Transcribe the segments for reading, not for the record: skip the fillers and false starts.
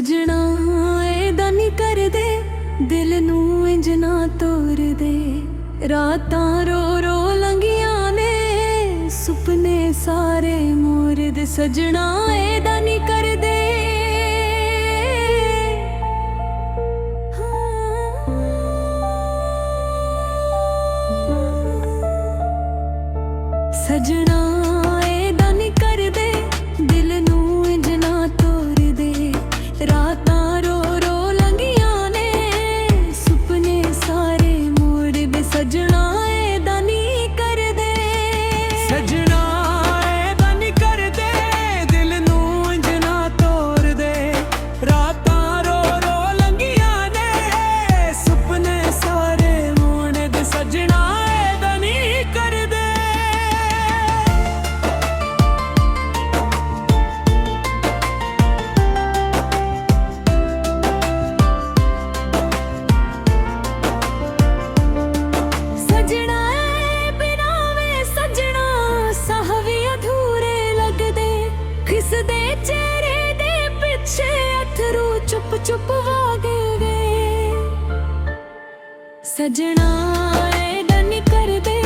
सजना एदा नी कर दे, दिल नू इंज ना तोड़ दे। रातां रो रो लंघियां ने, सुपने सारे मोर दे। सजना एदा नी कर दे। सजना एदा नी कर दे, दिल नू इंज ना तोड़ दे। रातां रो रो लंघियां ने, सुपने सारे मोड़ दे। सजना एदा नी कर दे। सजना एदा नी कर दे, दिल नू इंज ना तोड़ दे। रातां रो रो लंघियां ने, सुपने सारे मोड़ दे। सजना एदा नी कर दे। चुप चुप वागे वे। सजना एदा नी कर दे,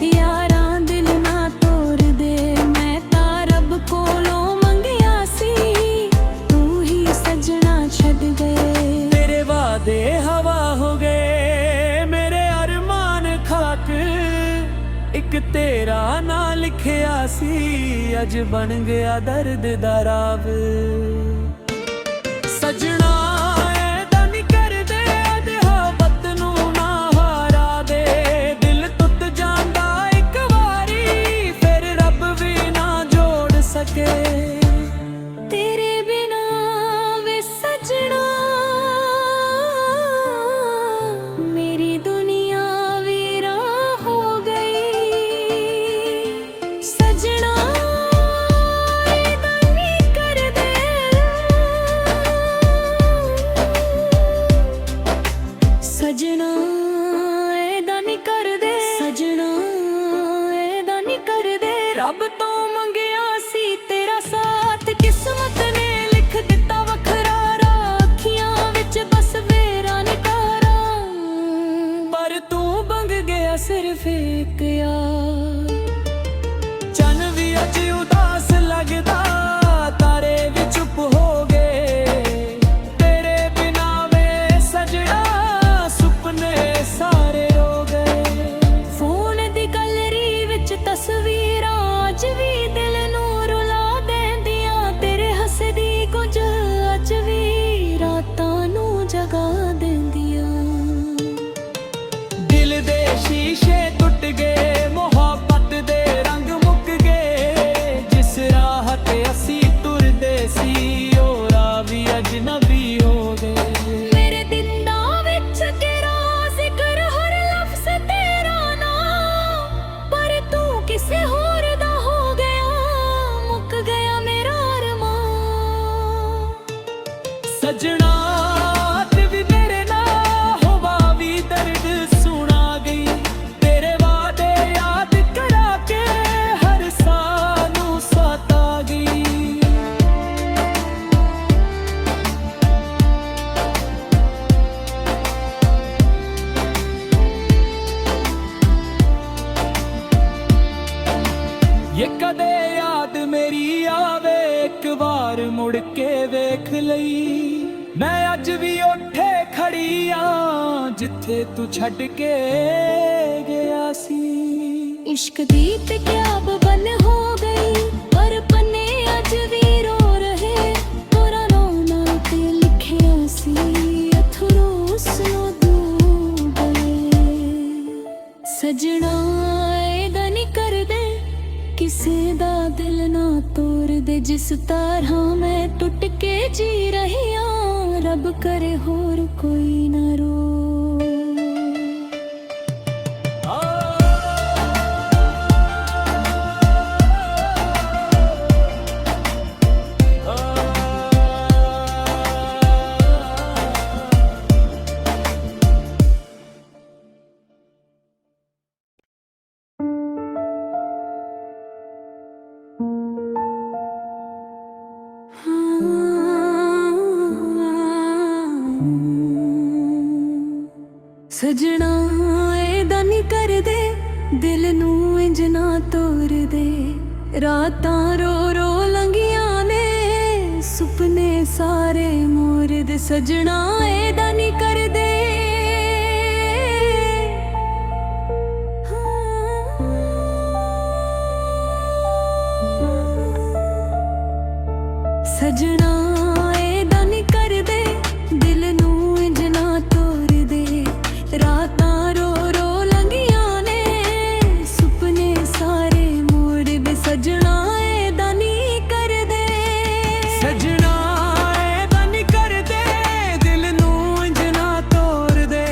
यारां दिल ना तोड़ दे। मैं तां रब कोलों मंगिया सी, तू ही सजना छड्ड गए। तेरे वादे हवा हो गए, मेरे अरमान खाक। एक तेरा ना लिखिया सी, अज बन गया दर्द दा राव। सजना एदा नी कर दे, मोहब्बत नू ना हारा दे। दिल टुट जांदा एक वारी, फिर रब भी ना जोड़ सके। तेरे बिना वे सजना, मेरी दुनिया वीरा हो गई। सजना सजना एदा नी कर दे। सजना एदा नी कर दे। रब तो मंगिया सी तेरा साथ, किस्मत ने लिख दिता वखरा। अखियां विच बस वेरा निकारा, पर तू बंग गया सिर्फ एक यार। चन भी अज उदास लगदा, तारे भी चुप हो गए। तेरे बिना वे सजना, सारे रो गए। फोन दी गैलरी विच तस्वीरां अज भी दिल नू रुला देंदियां। तेरे हसदी कुछ अज भी रातां नू जगा देंदियां। दिल दे शीशे टुट गए, मोहब्बत दे रंग मुक गए। जिस राह ते असी टुरदे सी, ओ राह भी अजनबी हो गए। किसे होर दा हो गया, मुक गया मेरा अरमान। सजना भी मेरे ना होवा भी दर्द सुना गई। तेरे वादे याद करा के हर सानू सता गई। ये कदे याद मेरी आवे, एक बार मुड़ के वेख लई। मैं अज भी उठे खड़ी आ, जिथे तू छड्ड के गया सी। इश्क दी ते क्या बन हो गई, पर पन्ने अज भी रो रहे। तोरा रोना ते लिखिया सी, अथरू उसनू डूब गए। सजना एदा नी कर दे, किसे दा दिल ना तोड़ दे। जिस तरह मैं टुट के जी रही हां, रब करे होर कोई ना रो। ਸਜਣਾ ਏਦਾਂ ਨੀ ਕਰਦੇ, ਦਿਲ ਨੂੰ ਇੰਜ ਨਾ ਤੋਰਦੇ। ਰਾਤਾਂ ਰੋ ਰੋ ਲੰਘੀਆਂ ਨੇ, ਸੁਪਨੇ ਸਾਰੇ ਮੋਰਦੇ। ਸਜਣਾ ਏਦਾਂ ਨੀ ਕਰਦੇ। ਸਜਣਾ ਏਦਾਂ ਨੀ ਕਰਦੇ, ਦਿਲ ਨੂੰ ਇੰਜ ਨਾ ਤੋਰਦੇ। ਰਾਤਾਂ ਰੋ ਰੋ ਲੰਘੀਆਂ ਨੇ, ਸੁਪਨੇ ਸਾਰੇ ਮੋਰਦੇ। ਸਜਣਾ ਏਦਾਂ ਨੀ ਕਰਦੇ। ਸਜਣਾ ਏਦਾਂ ਨੀ ਕਰਦੇ, ਦਿਲ ਨੂੰ ਇੰਜ ਨਾ ਤੋਰਦੇ।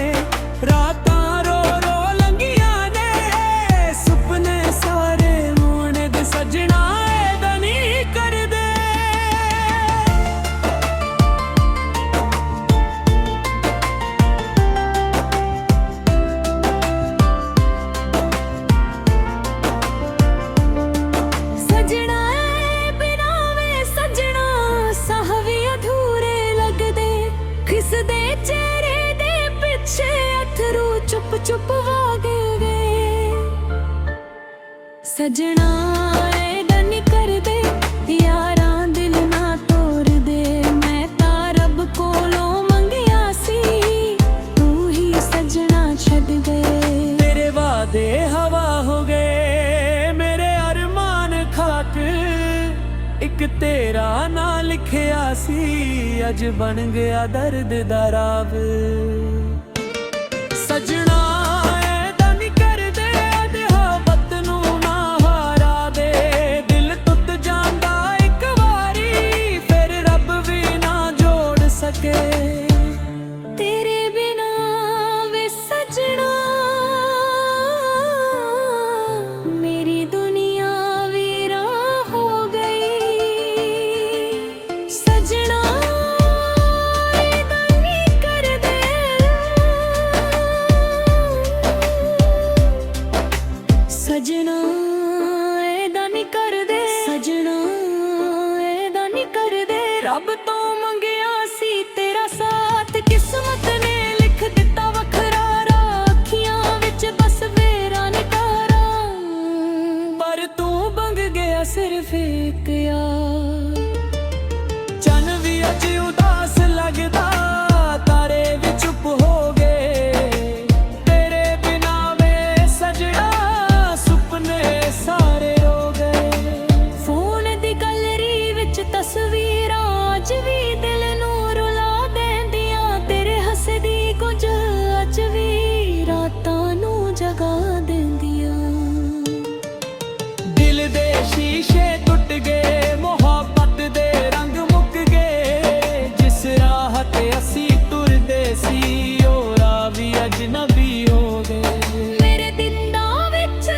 ਰਾਤਾਂ ਰੋ ਰੋ ਲੰਘੀਆਂ ਨੇ, ਸੁਪਨੇ ਸਾਰੇ ਮੋਰਦੇ। ਸਜਣਾ ਏਦਾਂ ਨੀ ਕਰਦੇ। ਚੁੱਪ ਚੁੱਪ ਵਗ ਗਏ। ਸਜਣਾ ਏਦਾਂ ਨੀ ਕਰਦੇ, ਯਾਰਾਂ ਦਿਲ ਨਾ ਤੋਰਦੇ। ਮੈਂ ਤਾਂ ਰੱਬ ਕੋਲੋਂ ਮੰਗਿਆ ਸੀ, ਤੂੰ ਹੀ ਸਜਣਾ ਛੱਡ ਗਏ। ਤੇਰੇ ਵਾਦੇ ਹਵਾ ਹੋ ਗਏ, ਮੇਰੇ ਅਰਮਾਨ ਖਾਕ। ਇੱਕ ਤੇਰਾ ਨਾਂ ਲਿਖਿਆ ਸੀ, ਅੱਜ ਬਣ ਗਿਆ ਦਰਦ ਦਾ ਰਾਵ। ਸਜਣਾ ਏਦਾਂ ਨੀ ਕਰਦੇ, ਮੁਹੱਬਤ ਨੂੰ ਨਾ ਹਾਰਾ ਦੇ। ਦਿਲ ਟੁੱਟ ਜਾਂਦਾ ਇੱਕ ਵਾਰੀ, ਫਿਰ ਰੱਬ ਵੀ ਨਾ ਜੋੜ ਸਕੇ। ਤੇਰੇ ਬਿਨਾ ਵੇ ਸਜਣਾ, ਮੇਰੀ ਦੁਨੀਆ ਵੀਰਾ ਹੋ ਗਈ। ਸਜਣਾ ਸਜਣਾ ਏਦਾਂ ਨੀ ਕਰਦੇ। ਸਜਣਾ ਏਦਾਂ ਨੀ ਕਰਦੇ। ਰੱਬ ਤੋਂ ਮੰਗਿਆ ਸੀ ਤੇਰਾ ਸਾਥ, ਕਿਸਮਤ ਨੇ ਲਿਖ ਦਿੱਤਾ ਵੱਖਰਾ ਰਾਹ। ਅੱਖੀਆਂ ਵਿੱਚ ਬਸ ਵੇਰਾ ਨੇ ਤਾਰਾ, ਪਰ ਤੂੰ ਬਣ ਗਿਆ ਸਿਰਫ ਇੱਕ ਯਾਰ। ਚੰਨ ਵੀ ਅੱਜ ਉਦਾਸ ਲੱਗਦਾ, ਤਾਰੇ ਵੀ ਚੁੱਪ ਹੋ ਗਏ। ਤੇਰੇ ਬਿਨਾ ਵੇ ਸਜਣਾ, ਸਾਰੇ ਰੋ ਗਏ। ਫੋਨ ਦੀ ਗੈਲਰੀ ਵਿੱਚ ਤਸਵੀਰਾਂ ਅੱਜ ਵੀ ਦਿਲ ਨੂੰ ਰੁਲਾ ਦਿੰਦੀਆਂ। ਤੇਰੇ ਹੱਸਦੀ ਕੁਝ ਅੱਜ ਵੀ ਰਾਤਾਂ ਨੂੰ ਜਗਾ ਦਿੰਦੀਆਂ। ਦਿਲ ਦੇ ਸ਼ੀਸ਼ੇ ਟੁੱਟ ਗਏ, ਮੁਹੱਬਤ ਦੇ ਰੰਗ ਮੁੱਕ ਗਏ। ਜਿਸ ਰਾਹ ਤੇ ਅਸੀਂ ਤੁਰਦੇ ਸੀ, ਉਹ ਰਾਹ ਵੀ ਅਜਨਬੀ ਹੋ ਗਏ। ਮੇਰੇ ਦਿਨਾਂ ਵਿੱਚ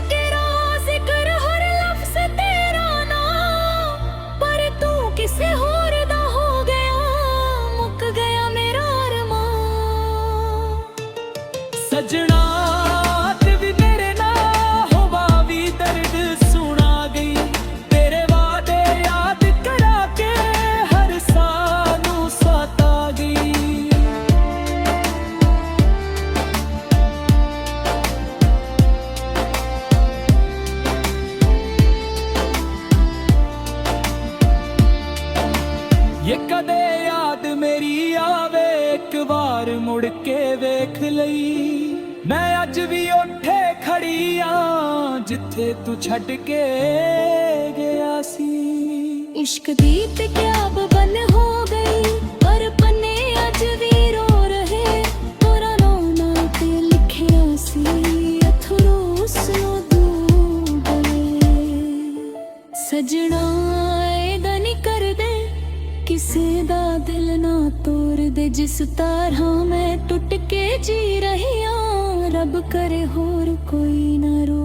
ਕਿਸੇ ਹੋਰ ਦਾ ਹੋ ਗਿਆ, ਮੁੱਕ ਗਿਆ ਮੇਰਾ ਅਰਮਾਨ। ਸਜਣਾ ਅੱਜ ਵੀ ਤੇਰੇ ਨਾਲ ਹੋਵਾ ਵੀ ਦਰਦ ਸੁਣਾ ਗਈ। ਤੇਰੇ ਵਾਦੇ ਯਾਦ ਕਰਾ ਕੇ ਹਰ ਸਾਹ ਨੂੰ ਸਤਾ ਗਈ। ਇਹ ਕਦੇ ਯਾਦ ਮੇਰੀ ਆਵੇ, ਇੱਕ ਵਾਰ ਮੁੜ ਕੇ ਵੇਖ ਲਈ। ਮੈਂ ਅੱਜ ਵੀ ਉੱਥੇ ਖੜੀ ਆ, ਜਿੱਥੇ ਤੂੰ ਛੱਡ ਕੇ ਗਿਆ ਸੀ। ਇਸ਼ਕ ਦੀ ਤੇ ਕਿਆਬ ਬਨ ਹੋ ਗਈ, ਪਰ ਪੰਨੇ ਅੱਜ ਵੀ ਰੋ ਰਹੇ। ਤੇਰਾ ਨਾਮ ਤੇ ਲਿਖਿਆ ਸੀ, ਅਥਰੂ ਉਸਨੂੰ ਡੂਬ ਗਏ। ਸਜਣਾ ਏਦਾਂ ਨੀ ਕਰਦੇ, ਕਿਸੇ ਦਾ ਦਿਲ ਨਾ ਤੋਰਦੇ। ਜਿਸ ਤਰ੍ਹਾਂ ਮੈਂ ਟੁੱਟ ਕੇ ਜੀ ਰਹੀ ਆਂ, ਰੱਬ ਕਰੇ ਹੋਰ ਕੋਈ ਨਾ ਰੋ।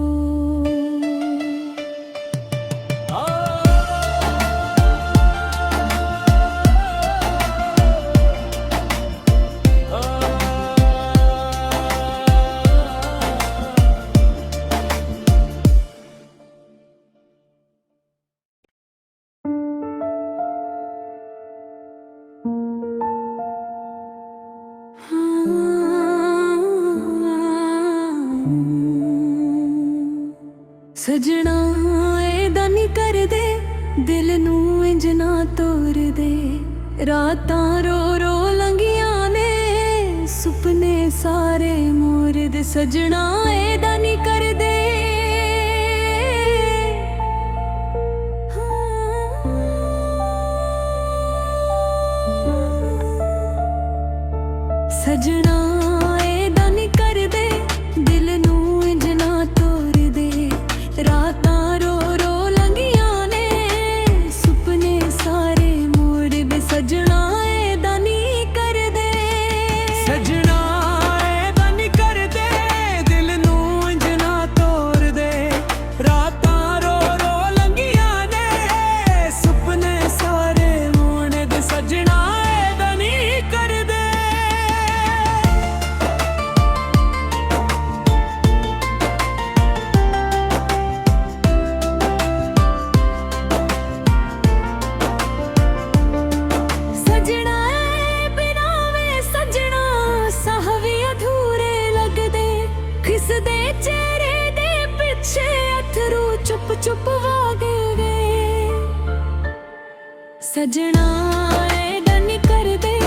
ਸਜਣਾ ਏਦਾਂ ਨਹੀਂ ਕਰਦੇ, ਦਿਲ ਨੂੰ ਇੰਜ ਨਾ ਤੋਰਦੇ। ਰਾਤਾਂ ਰੋ ਰੋ ਲੰਘੀਆਂ ਨੇ, ਸੁਪਨੇ ਸਾਰੇ ਮੋਰਦੇ। ਸਜਣਾ ਏਦਾਂ ਨਹੀਂ ਕਰਦੇ। ਸਜਣਾ ਏਦਾਂ ਨਹੀਂ ਕਰਦੇ, ਦਿਲ ਨੂੰ ਇੰਜ ਨਾ ਤੋਰਦੇ। ਰਾਤਾਂ ਰੋ ਰੋ ਲੰਘੀਆਂ ਨੇ, ਸੁਪਨੇ ਸਾਰੇ ਮੋਰਦੇ। ਸਜਣਾ ਏਦਾਂ ਨਹੀਂ ਕਰਦੇ। ਸਜਣਾ ਏਦਾਂ ਨਹੀਂ ਕਰਦੇ, ਦਿਲ ਨੂੰ ਇੰਜ ਨਾ ਤੋਰਦੇ। ਰਾਤਾਂ ਰੋ ਰੋ ਲੰਘੀਆਂ ਨੇ, ਸੁਪਨੇ ਸਾਰੇ ਮੋੜਦੇ। ਸਜਣਾ ਏਦਾਂ ਨਹੀਂ ਕਰਦੇ। ਸਜਣਾ ਬਿਨਾਂ ਵੇ ਸਜਣਾ, ਸਾਹ ਵੀ ਅਧੂਰੇ ਲੱਗਦੇ। ਖਿਸਦੇ ਚਿਹਰੇ ਦੇ ਪਿੱਛੇ ਅਥਰੂ ਚੁੱਪ ਚੁੱਪ ਵਗਦੇ। ਸਜਣਾ ਏਦਾਂ ਨਹੀਂ ਕਰਦੇ,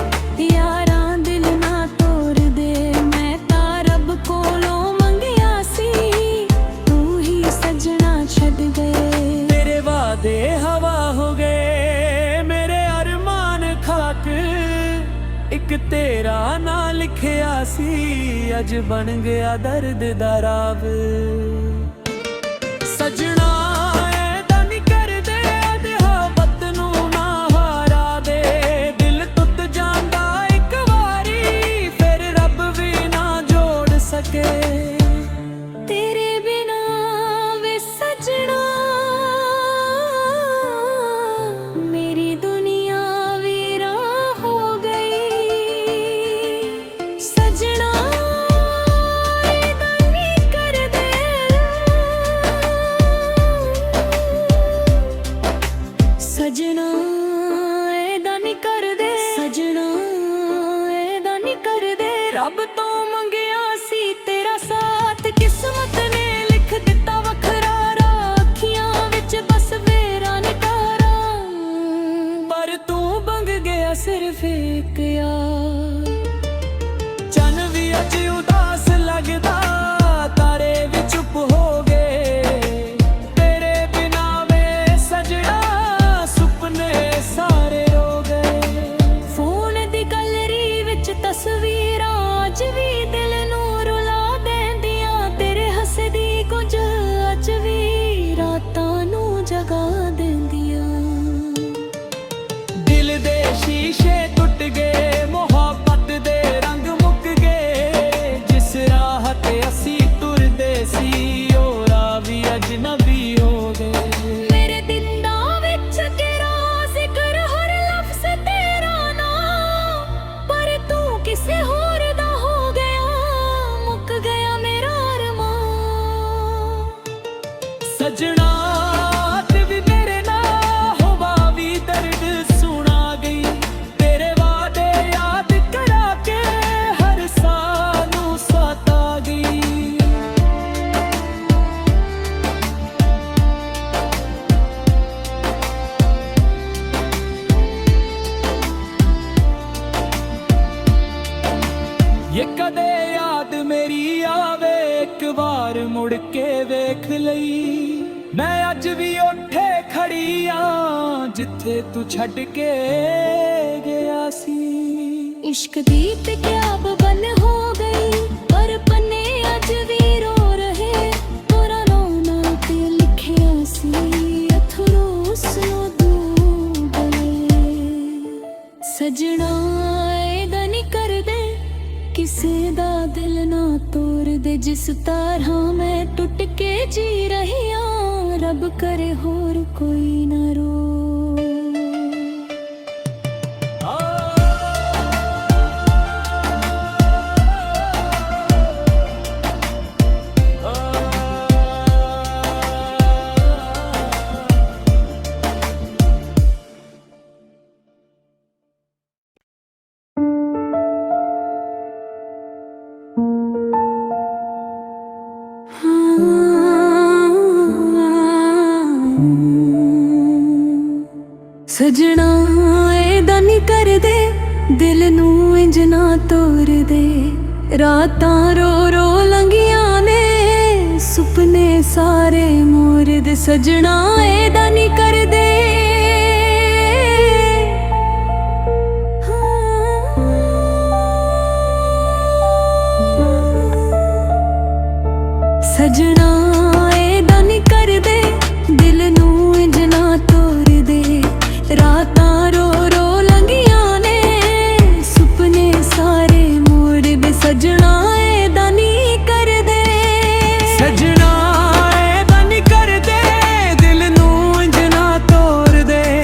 ਯਾਰਾਂ ਦਿਲ ਨਾ ਤੋਰਦੇ। ਮੈਂ ਤਾਂ ਰੱਬ ਕੋਲੋਂ ਮੰਗਿਆ ਸੀ, ਤੂੰ ਹੀ ਸਜਣਾ ਛੱਡ ਗਏ। ਤੇਰੇ ਵਾਦੇ ਹਵਾ ਹੋ ਗਏ, ਮੇਰੇ ਅਰਮਾਨ ਖਾਕ। ਇੱਕ ਤੇਰਾ ਨਾਂ ਲਿਖਿਆ ਸੀ, ਅੱਜ ਬਣ ਗਿਆ ਦਰਦ ਦਾ ਰਾਵ। ਸਜਣਾ ਏਦਾਂ ਨਹੀਂ ਕਰਦੇ, ਮੁਹੱਬਤ ਨੂੰ ਨਾ ਹਾਰਾ ਦੇ। ਦਿਲ ਟੁੱਟ ਜਾਂਦਾ ਇੱਕ ਵਾਰੀ, ਫਿਰ ਰੱਬ ਵੀ ਨਾ ਜੋੜ ਸਕੇ। ਤੇਰੇ ਬਿਨਾ ਵੇ ਸਜਣਾ, ਮੇਰੀ ਦੁਨੀਆ ਵੀਰਾ ਹੋ ਗਈ। ਸਜਣਾ ਏਦਾਂ ਨਹੀਂ ਕਰਦੇ। ਸਜਣਾ ਏਦਾਂ ਨਹੀਂ ਕਰਦੇ। ਸਜਣਾ ਏਦਾਂ ਨਹੀਂ ਕਰਦੇ। ਰੱਬ ਤੋਂ ਮੰਗਿਆ ਸੀ ਤੇਰਾ ਸਾਥ, ਕਿਸਮਤ ਨੇ ਲਿਖ ਦਿੱਤਾ ਵੱਖਰਾ ਰਾਹ। ਅੱਖੀਆਂ ਵਿੱਚ ਬਸ ਵੇਰਾ ਨਿਕਾਰਾ, ਪਰ ਤੂੰ ਬਣ ਗਿਆ ਸਿਰਫ ਇੱਕ ਯਾਰ। ਚੰਨ ਵੀ ਅੱਜ ਉਦਾਸ ਲੱਗਦਾ, ਤਾਰੇ ਵੀ ਚੁੱਪ ਹੋ ਗਏ। ਤੇਰੇ ਬਿਨਾਂ ਵੇ ਸਜਣਾ, ਸੁਪਨੇ ਸਾਰੇ ਰੋ ਗਏ। ਫੋਨ ਦੀ ਗੈਲਰੀ ਵਿੱਚ ਤਸਵੀਰਾਂ ਅੱਜ ਵੀ ਦਿਲ ਨੂੰ ਰੁਲਾ ਦਿੰਦੀਆਂ। ਤੇਰੇ ਹੱਸਦੀ ਕੁਝ ਅੱਜ ਵੀ ਰਾਤਾਂ ਨੂੰ ਜਗਾ ਦਿੰਦੀਆਂ। ਦਿਲ ਦੇ ਸ਼ੀਸ਼ੇ ਟੁੱਟ ਗਏ, ਮੁਹੱਬਤ ਦੇ ਰੰਗ ਮੁੱਕ ਗਏ। ਜਿਸ ਰਾਹ ਤੇ ਅਸੀਂ ਤੁਰਦੇ ਸੀ, ਉਹ ਰਾਹ ਵੀ ਅਜਨਬੀ ਹੋ ਗਏ। ਮੇਰੇ ਦਿਲਾਂ ਵਿੱਚ ਤੇਰਾ ਜ਼ਿਕਰ, ਹਰ ਲਫ਼ਜ਼ ਤੇਰਾ ਨਾਂ। ਪਰ ਤੂੰ ਕਿਸੇ ਹੋਰ ਦਾ ਹੋ ਗਿਆ, ਮੁੱਕ ਗਿਆ ਮੇਰਾ ਅਰਮਾਨ। ਸਜਣਾ ਤੇ ਵੀ ਮੇਰੇ ਨਾਲ ਹਵਾ ਵੀ ਦਰਦ ਸੁਣਾ ਗਈ। ਤੇਰੇ ਵਾਦੇ ਯਾਦ ਕਰਾ ਕੇ ਹਰ ਸਾਹ ਨੂੰ ਸਤਾ ਗਈ। ਇਹ ਕਦੇ ਯਾਦ ਮੇਰੀ ਆਵੇ, ਇੱਕ ਵਾਰ ਮੁੜ ਕੇ ਵੇਖ ਲਈ। ਮੈਂ ਅੱਜ ਵੀ ਉੱਥੇ ਖੜੀ ਆਂ, ਜਿੱਥੇ ਤੂੰ ਛੱਡ ਕੇ ਗਿਆ ਸੀ। इश्क दी ते क्याब बन हो गई, पर पन्ने अज भी रो रहे। तोरा रोना ते लिखिया सी, अथरू उसनू डूब गए। सजना ऐदा नहीं करदे, किसे दा दिल ना तोड़दे। जिस तरह मैं टुट के जी रही हां, रब करे होर कोई ना रो। ਸਜਣਾ ਏਦਾਂ ਨਹੀਂ ਕਰਦੇ, ਦਿਲ ਨੂੰ ਇੰਜ ਨਾ ਤੋਰਦੇ। ਰਾਤਾਂ ਰੋ ਰੋ ਲੰਘੀਆਂ ਨੇ, ਸੁਪਨੇ ਸਾਰੇ ਮੋਰਦੇ। ਸਜਣਾ ਏਦਾਂ ਨਹੀਂ ਕਰਦੇ। ਸਜਣਾ ਏਦਾਂ ਨਹੀਂ ਕਰਦੇ, ਦਿਲ ਨੂੰ ਇੰਜ ਨਾ ਤੋਰਦੇ। ਰਾਤਾਂ ਰੋ ਰੋ ਲੰਘੀਆਂ ਨੇ, ਸੁਪਨੇ ਸਾਰੇ ਮੋਰਦੇ। ਸਜਣਾ ਏਦਾਂ ਨਹੀਂ ਕਰਦੇ। ਸਜਣਾ ਏਦਾਂ ਨਹੀਂ ਕਰਦੇ, ਦਿਲ ਨੂੰ ਇੰਜ ਨਾ ਤੋਰਦੇ।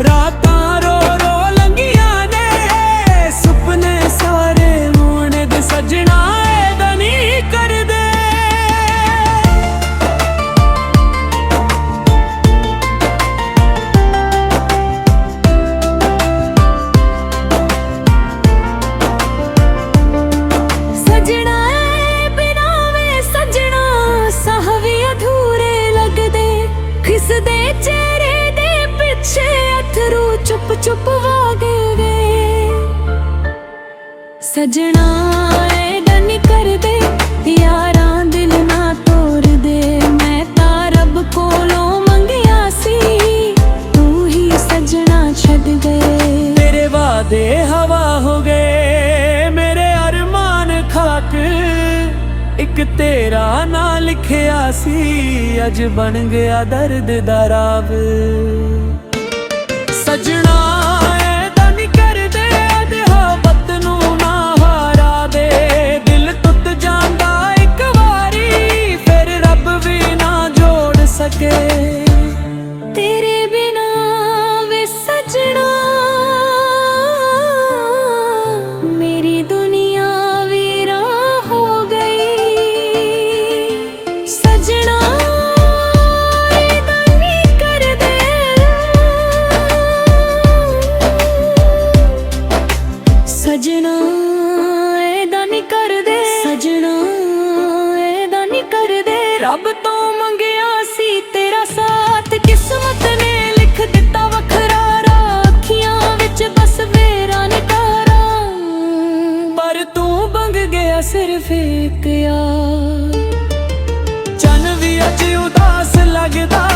ਰਾਤਾਂ ਰੋ ਰੋ ਲੰਘੀਆਂ ਨੇ, ਸੁਪਨੇ ਸਾਰੇ ਮੋੜਦੇ। ਸਜਣਾ ਏਦਾਂ ਨਹੀਂ ਕਰਦੇ। ਸਜਣਾ ਬਿਨਾਂ ਵੇ ਸਜਣਾ, ਸਾਹ ਵੀ ਅਧੂਰੇ ਲੱਗਦੇ। ਖਿਸਦੇ ਚਿਹਰੇ ਦੇ ਪਿੱਛੇ ਅਥਰੂ ਚੁੱਪ ਚੁੱਪ ਵਗਦੇ। ਸਜਣਾ ਏਦਾਂ ਨਹੀਂ ਕਰਦੇ, ਯਾਰਾਂ ਦਿਲ ਨਾ ਤੋਰਦੇ। ਮੈਂ ਤਾਂ ਰੱਬ ਕੋਲੋਂ ਮੰਗਿਆ ਸੀ, ਤੂੰ ਹੀ ਸਜਣਾ ਛੱਡ ਗਏ। ਤੇਰੇ ਵਾਦੇ ਹਵਾ ਹੋ ਗਏ, ਮੇਰੇ ਅਰਮਾਨ ਖਾਕ। ਇੱਕ ਤੇਰਾ ਨਾਂ ਲਿਖਿਆ ਸੀ, ਅੱਜ ਬਣ ਗਿਆ ਦਰਦ ਦਾ ਰਾਵ। ਸਜਣਾ ਏਦਾਂ ਨਹੀਂ ਕਰਦੇ, ਮੁਹੱਬਤ ਨੂੰ ਨਾ ਹਾਰਾ ਦੇ। ਦਿਲ ਟੁੱਟ ਜਾਂਦਾ ਇੱਕ ਵਾਰੀ, ਫਿਰ ਰੱਬ ਵੀ ਨਾ ਜੋੜ ਸਕੇ। ਤੇਰੇ ਬਿਨਾ ਵੇ ਸਜਣਾ, ਮੇਰੀ ਦੁਨੀਆ ਵੀਰਾ ਹੋ ਗਈ। ਸਜਣਾ ਏਦਾਂ ਨਹੀਂ ਕਰਦੇ। ਸਜਣਾ ਏਦਾਂ ਨਹੀਂ ਕਰਦੇ। ਸਜਣਾ ਏਦਾਂ ਨਹੀਂ ਕਰਦੇ। ਰੱਬ ਤੋਂ ਮੰਗਿਆ ਸੀ ਤੇਰਾ ਸਾਥ, ਕਿਸਮਤ ਨੇ ਲਿਖ ਦਿੱਤਾ ਵੱਖਰਾ ਰਾਹ। ਅੱਖੀਆਂ ਵਿੱਚ ਬਸ ਵੇਰਾ ਨਿਕਾਰਾ, ਪਰ ਤੂੰ ਮੰਗ ਗਿਆ ਸਿਰਫ ਇੱਕ ਯਾਰ। ਚੰਨ ਵੀ ਅੱਜ ਉਦਾਸ ਲੱਗਦਾ,